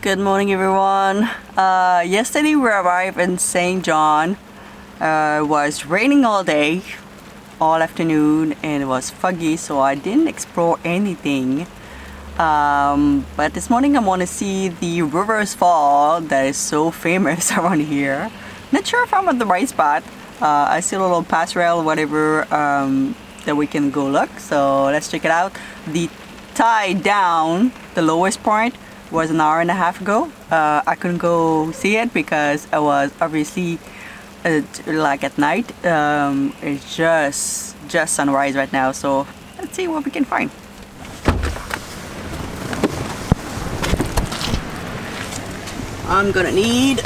Good morning, everyone. Yesterday we arrived in St. John. It was raining all day, all afternoon, and it was foggy, so I didn't explore anything. But this morning I want to see the Rivers Fall that is so famous around here. Not sure if I'm at the right spot. I see a little pass rail, whatever, that we can go look. So let's check it out. The tide down, the lowest point, was an hour and a half ago. I couldn't go see it because I was obviously like at night. It's just sunrise right now, so let's see what we can find. I'm gonna need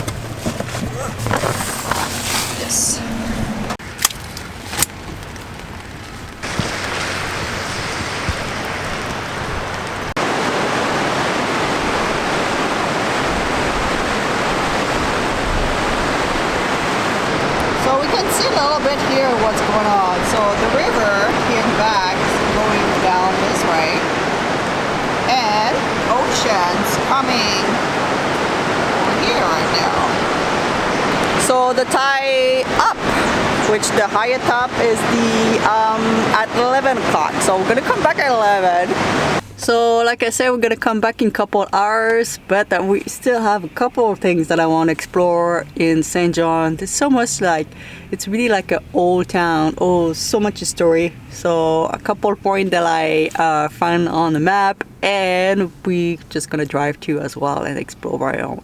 this. So we can see a little bit here what's going on. So the river here in back is going down this way, and ocean's coming over here right now. So the tide up, which the higher top is the at 11 o'clock. So we're gonna come back at 11. So like I said, we're gonna come back in a couple hours, but we still have a couple of things that I want to explore in St. John. There's so much, like, it's really like an old town. Oh, so much story. So a couple of points that I found on the map, and we just gonna drive to as well and explore our own.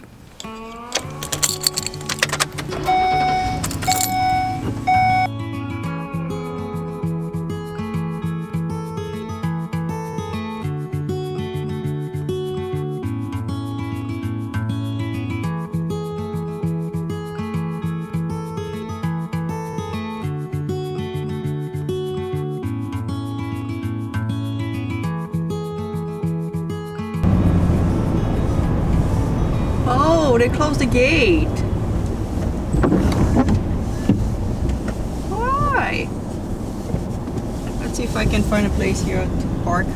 Oh, they closed the gate. Why? Let's see if I can find a place here to park.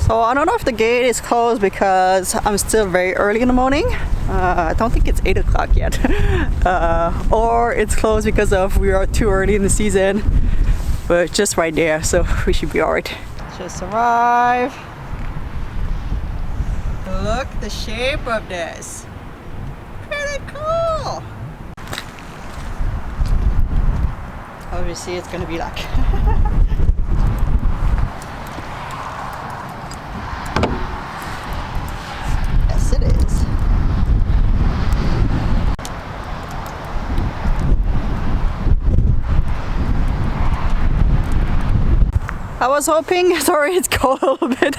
So I don't know if the gate is closed because I'm still very early in the morning. I don't think it's 8 o'clock yet. Or it's closed because of we are too early in the season. But it's just right there, so we should be alright. Just arrived. Look the shape of this. Pretty cool. Obviously it's gonna be like yes, it is. I was hoping, sorry it's cold a little bit,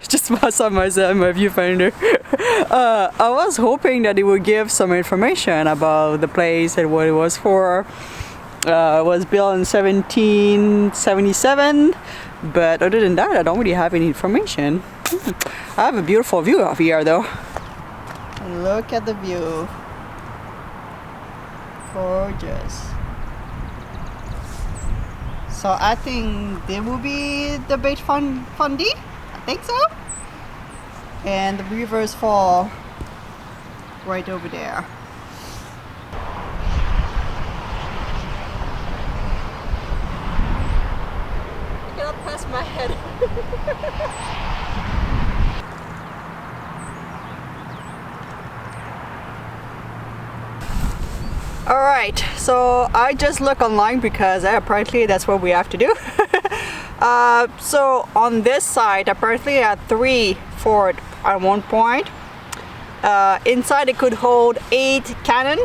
just outside my viewfinder. I was hoping that it would give some information about the place and what it was for. It was built in 1777, but other than that I don't really have any information. I have a beautiful view of here though. Look at the view. Gorgeous. So I think there will be the beach fundy. I think so. And the rivers fall right over there. I cannot pass my head. Alright, so I just look online because apparently that's what we have to do. So on this side, apparently at 3 Ford at one point. Inside it could hold 8 cannon,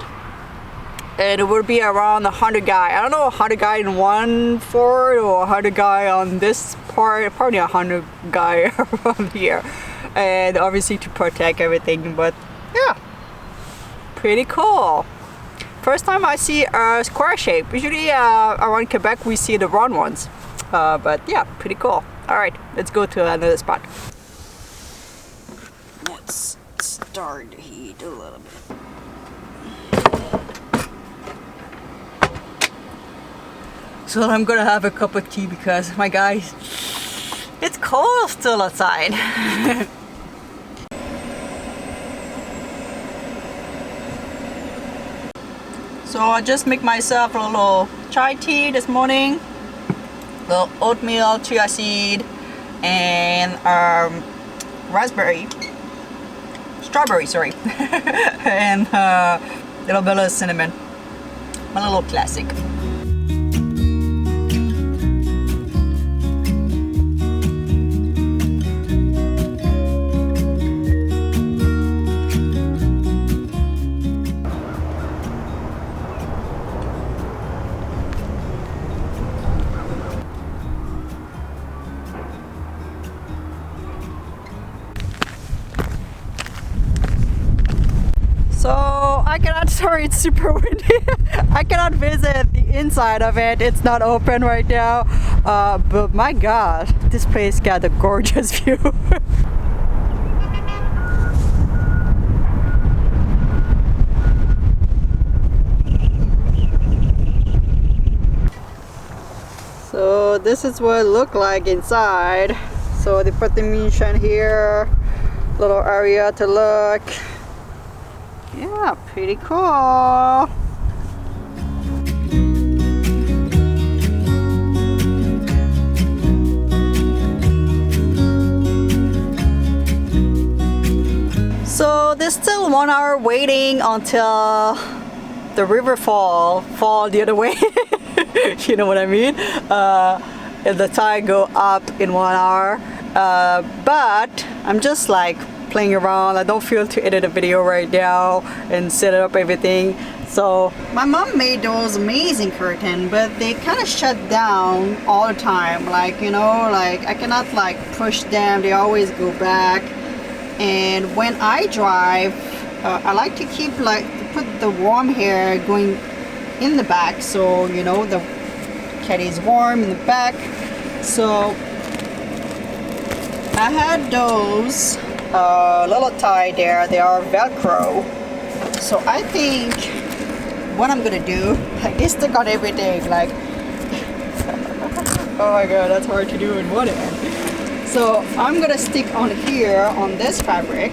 and it would be around 100 guy. I don't know, 100 guy in one Ford or 100 guy on this part, probably 100 guy around here. And obviously to protect everything, but yeah, pretty cool. First time I see a square shape. Usually around Quebec we see the round ones. But yeah, pretty cool. Alright, let's go to another spot. Let's start the heat a little bit. So I'm gonna have a cup of tea because my guys, It's cold still outside. So I just make myself a little chai tea this morning. Little oatmeal, chia seed, and strawberry, sorry, and a little bit of cinnamon. My little classic. So I cannot, sorry, it's super windy. I cannot visit the inside of it. It's not open right now. But my God, this place got a gorgeous view. So this is what it looked like inside. So they put the munition here, little area to look. Yeah, pretty cool. So there's still 1 hour waiting until the river fall the other way. You know what I mean? And the tide go up in 1 hour. But I'm just like playing around. I don't feel to edit a video right now and set up everything. So my mom made those amazing curtains, but they kind of shut down all the time. Like, you know, like I cannot like push them. They always go back. And when I drive, I like to keep like to put the warm air going in the back, so you know the cat is warm in the back. So I had those little tie there. They are Velcro. So I think what I'm gonna do, like they stick on everything, like oh my God, that's hard to do in one hand. So I'm gonna stick on here on this fabric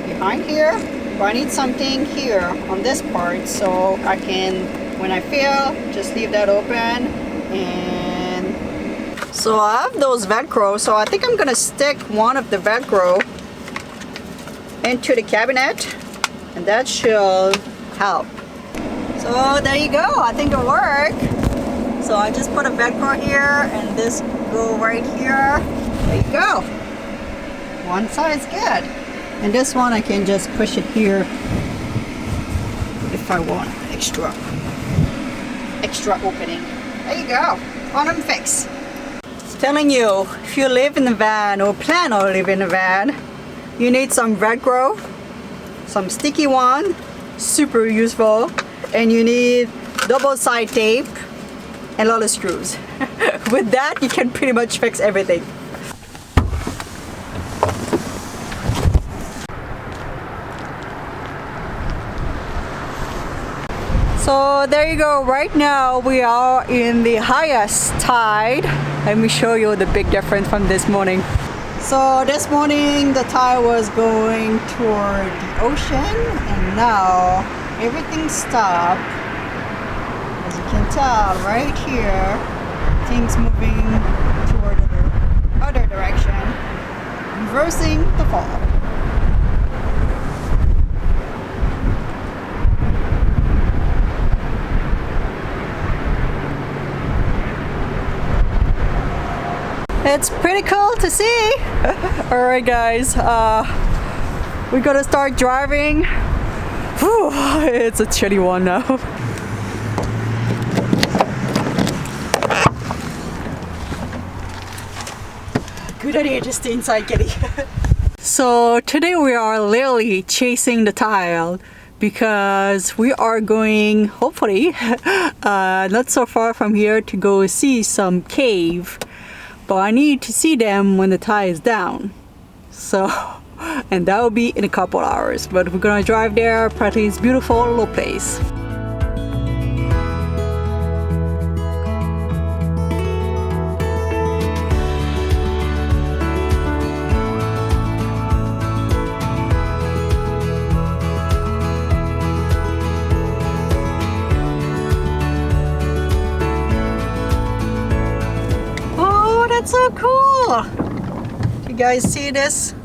behind here, but I need something here on this part so I can, when I fail, just leave that open. And so I have those Velcro, so I think I'm gonna stick one of the Velcro into the cabinet, and that should help. So there you go, I think it'll work. So I just put a Velcro here and this go right here. There you go. One side's good. And this one I can just push it here if I want extra opening. There you go. Bottom fix. It's telling you, if you live in a van or plan on living in a van, you need some Velcro, some sticky one, super useful, and you need double side tape and a lot of screws. With that, you can pretty much fix everything. So there you go. Right now we are in the highest tide. Let me show you the big difference from this morning. So this morning the tide was going toward the ocean, and now everything stopped. As you can tell right here, things moving toward the other direction, reversing the fall. It's pretty cool to see. Alright guys, we're gonna start driving. Whew, it's a chilly one now. Good idea, just stay inside, kitty. So today we are literally chasing the tide because we are going, hopefully, not so far from here to go see some cave. But I need to see them when the tide is down. So, and that will be in a couple hours. But we're gonna drive there. Apparently it's a beautiful little place. That's so cool. You guys see this?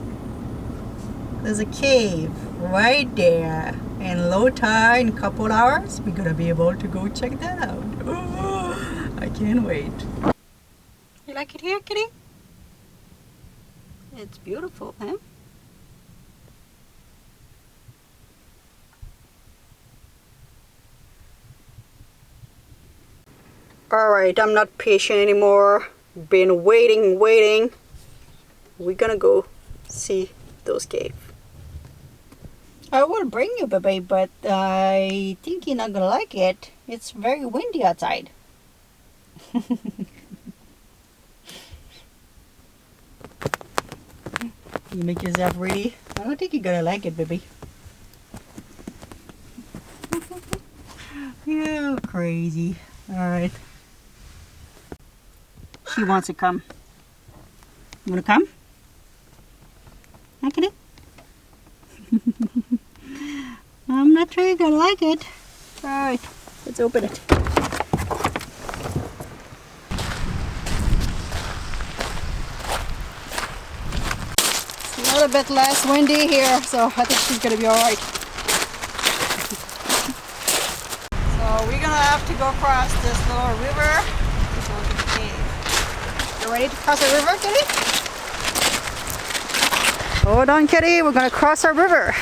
There's a cave right there. In low tide, in a couple hours, we're gonna be able to go check that out. Oh, I can't wait. You like it here, kitty? It's beautiful, huh? Alright, I'm not patient anymore. Been waiting. We're gonna go see those caves. I will bring you, baby, but I think you're not gonna like it. It's very windy outside. You make yourself ready? I don't think you're gonna like it, baby. You're crazy. Alright. She wants to come. You wanna come? Hi, kitty? I'm not sure you're gonna like it. Alright, let's open it. It's a little bit less windy here, so I think she's gonna be alright. So we're gonna have to go across this little river to go to the cave. You ready to cross the river, kitty? Hold on, kitty, we're gonna cross our river.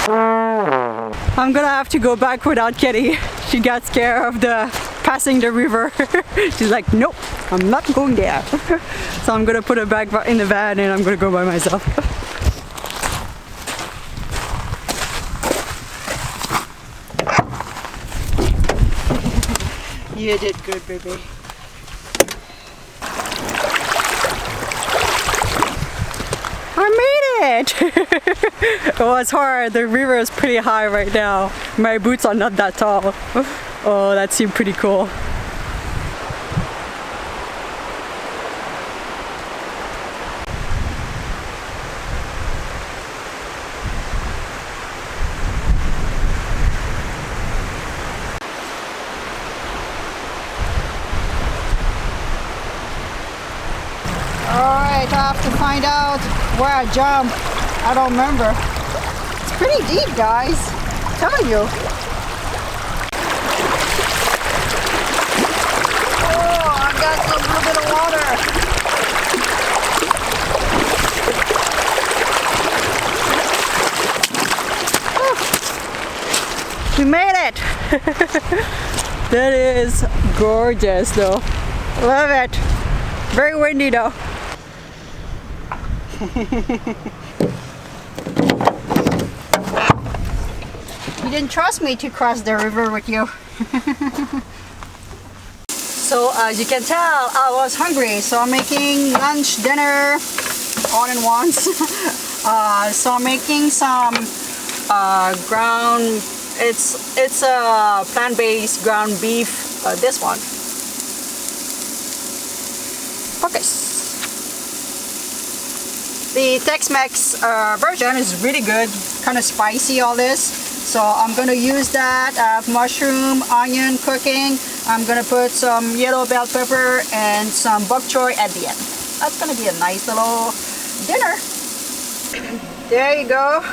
I'm gonna have to go back without Kitty. She got scared of passing the river. She's like, nope, I'm not going there. So I'm gonna put her back in the van and I'm gonna go by myself. You did good, baby. I made it! It was hard. The river is pretty high right now. My boots are not that tall. Oh, that seemed pretty cool. Alright, I have to find out where I jump. I don't remember. It's pretty deep, guys. I'm telling you. Oh, I got a little bit of water. Whew. We made it. That is gorgeous, though. Love it. Very windy, though. You didn't trust me to cross the river with you. So as you can tell, I was hungry, so I'm making lunch, dinner, all in once. So I'm making some ground. It's a plant-based ground beef. This one. Focus. The Tex-Mex version is really good, kind of spicy, all this. So I'm going to use that. I have mushroom, onion cooking. I'm going to put some yellow bell pepper and some bok choy at the end. That's going to be a nice little dinner. There you go.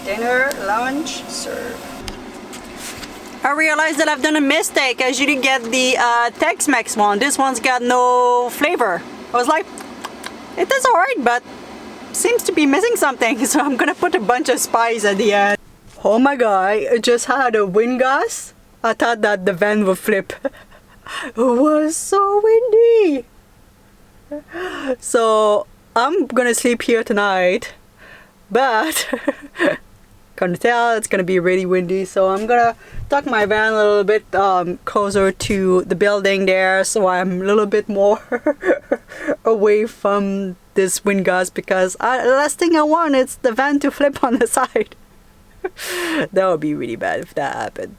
Dinner, lunch, serve. I realized that I've done a mistake. I usually get the Tex-Mex one. This one's got no flavor. I was like, it is alright, but seems to be missing something, so I'm gonna put a bunch of spice at the end. Oh my god, it just had a wind gust. I thought that the van would flip. It was so windy. So I'm gonna sleep here tonight, but can tell it's gonna be really windy, so I'm gonna tuck my van a little bit closer to the building there, so I'm a little bit more away from this wind gust, because the last thing I want is the van to flip on the side. That would be really bad if that happened.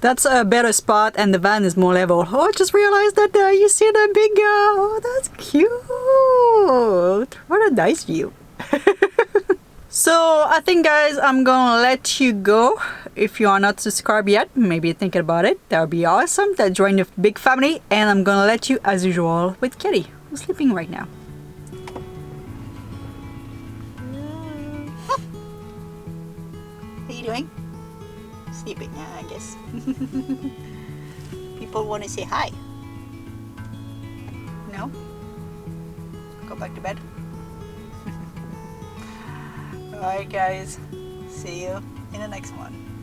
That's a better spot and the van is more level. Oh, I just realized that you see the big oh, that's cute. What a nice view. So I think, guys, I'm gonna let you go. If you are not subscribed yet, maybe thinking about it, that would be awesome. That join the big family. And I'm gonna let you, as usual, with Kitty, who's sleeping right now. What are you doing? Sleeping, I guess. People want to say hi. No? Go back to bed. Alright, guys. See you in the next one.